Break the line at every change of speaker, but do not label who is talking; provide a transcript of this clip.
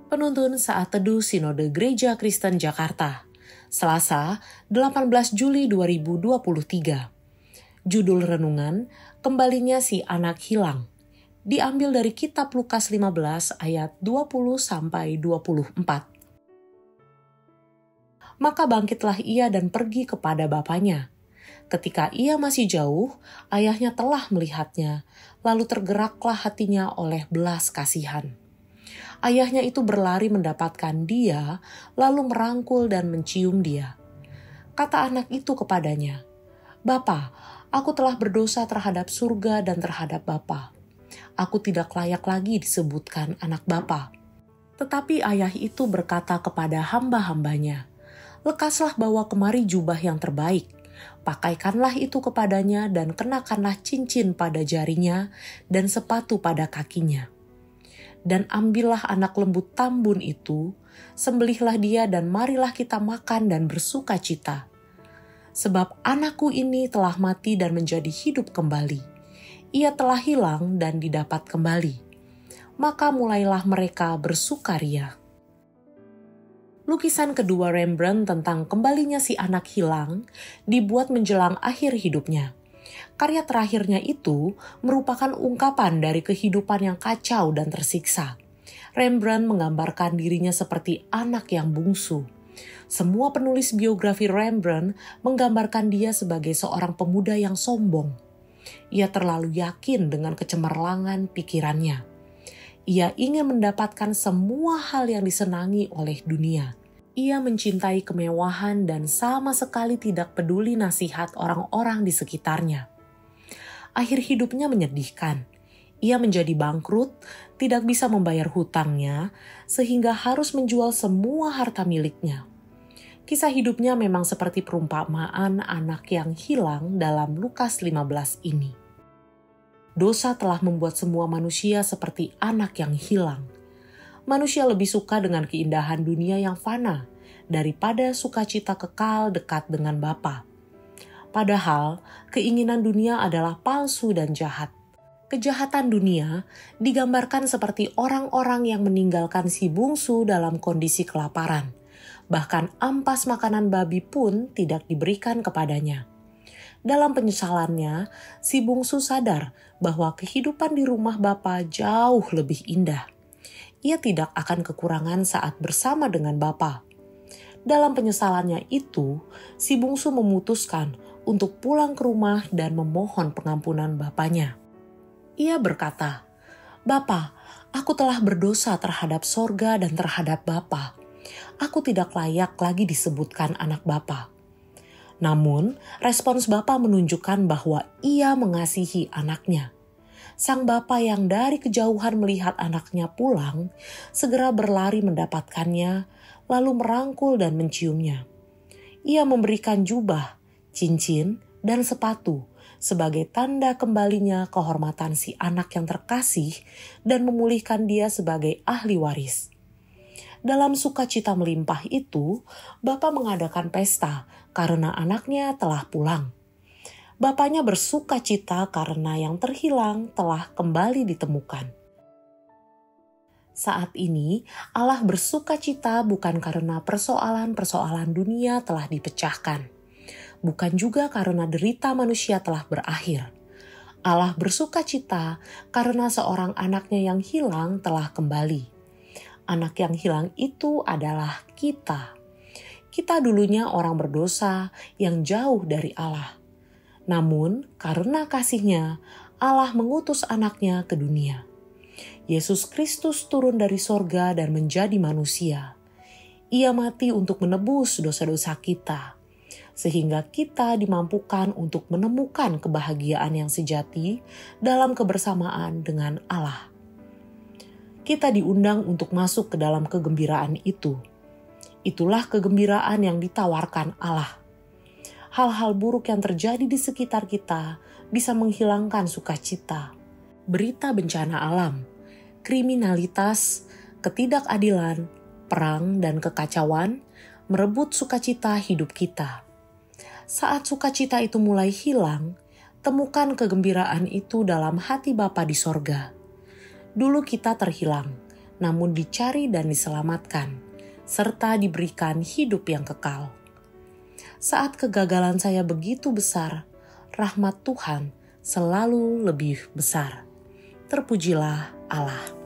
Penuntun Saat Teduh Sinode Gereja Kristen Jakarta, Selasa, 18 Juli 2023. Judul renungan, Kembalinya si Anak Hilang. Diambil dari kitab Lukas 15 ayat 20-24. Maka bangkitlah ia dan pergi kepada bapaknya. Ketika ia masih jauh, ayahnya telah melihatnya, lalu tergeraklah hatinya oleh belas kasihan. Ayahnya itu berlari mendapatkan dia, lalu merangkul dan mencium dia. Kata anak itu kepadanya, "Bapa, aku telah berdosa terhadap surga dan terhadap Bapa. Aku tidak layak lagi disebutkan anak Bapa." Tetapi ayah itu berkata kepada hamba-hambanya, "Lekaslah bawa kemari jubah yang terbaik, pakaikanlah itu kepadanya dan kenakanlah cincin pada jarinya dan sepatu pada kakinya. Dan ambillah anak lembu tambun itu, sembelihlah dia dan marilah kita makan dan bersuka cita. Sebab anakku ini telah mati dan menjadi hidup kembali. Ia telah hilang dan didapat kembali." Maka mulailah mereka bersukaria. Lukisan kedua Rembrandt tentang kembalinya si anak hilang dibuat menjelang akhir hidupnya. Karya terakhirnya itu merupakan ungkapan dari kehidupan yang kacau dan tersiksa. Rembrandt menggambarkan dirinya seperti anak yang bungsu. Semua penulis biografi Rembrandt menggambarkan dia sebagai seorang pemuda yang sombong. Ia terlalu yakin dengan kecemerlangan pikirannya. Ia ingin mendapatkan semua hal yang disenangi oleh dunia. Ia mencintai kemewahan dan sama sekali tidak peduli nasihat orang-orang di sekitarnya. Akhir hidupnya menyedihkan. Ia menjadi bangkrut, tidak bisa membayar hutangnya, sehingga harus menjual semua harta miliknya. Kisah hidupnya memang seperti perumpamaan anak yang hilang dalam Lukas 15 ini. Dosa telah membuat semua manusia seperti anak yang hilang. Manusia lebih suka dengan keindahan dunia yang fana daripada sukacita kekal dekat dengan Bapa. Padahal, keinginan dunia adalah palsu dan jahat. Kejahatan dunia digambarkan seperti orang-orang yang meninggalkan si bungsu dalam kondisi kelaparan. Bahkan ampas makanan babi pun tidak diberikan kepadanya. Dalam penyesalannya, si bungsu sadar bahwa kehidupan di rumah Bapa jauh lebih indah. Ia tidak akan kekurangan saat bersama dengan Bapa. Dalam penyesalannya itu, si bungsu memutuskan untuk pulang ke rumah dan memohon pengampunan bapaknya. Ia berkata, "Bapa, aku telah berdosa terhadap sorga dan terhadap Bapa. Aku tidak layak lagi disebutkan anak Bapa." Namun, respons Bapa menunjukkan bahwa ia mengasihi anaknya. Sang bapa yang dari kejauhan melihat anaknya pulang, segera berlari mendapatkannya, lalu merangkul dan menciumnya. Ia memberikan jubah, cincin, dan sepatu sebagai tanda kembalinya kehormatan si anak yang terkasih dan memulihkan dia sebagai ahli waris. Dalam sukacita melimpah itu, Bapa mengadakan pesta karena anaknya telah pulang. Bapaknya bersuka cita karena yang terhilang telah kembali ditemukan. Saat ini, Allah bersuka cita bukan karena persoalan-persoalan dunia telah dipecahkan. Bukan juga karena derita manusia telah berakhir. Allah bersuka cita karena seorang anaknya yang hilang telah kembali. Anak yang hilang itu adalah kita. Kita dulunya orang berdosa yang jauh dari Allah. Namun, karena kasih-Nya, Allah mengutus anaknya ke dunia. Yesus Kristus turun dari sorga dan menjadi manusia. Ia mati untuk menebus dosa-dosa kita, sehingga kita dimampukan untuk menemukan kebahagiaan yang sejati dalam kebersamaan dengan Allah. Kita diundang untuk masuk ke dalam kegembiraan itu. Itulah kegembiraan yang ditawarkan Allah. Hal-hal buruk yang terjadi di sekitar kita bisa menghilangkan sukacita. Berita bencana alam, kriminalitas, ketidakadilan, perang, dan kekacauan merebut sukacita hidup kita. Saat sukacita itu mulai hilang, temukan kegembiraan itu dalam hati Bapa di sorga. Dulu kita terhilang, namun dicari dan diselamatkan, serta diberikan hidup yang kekal. Saat kegagalan saya begitu besar, rahmat Tuhan selalu lebih besar. Terpujilah Allah.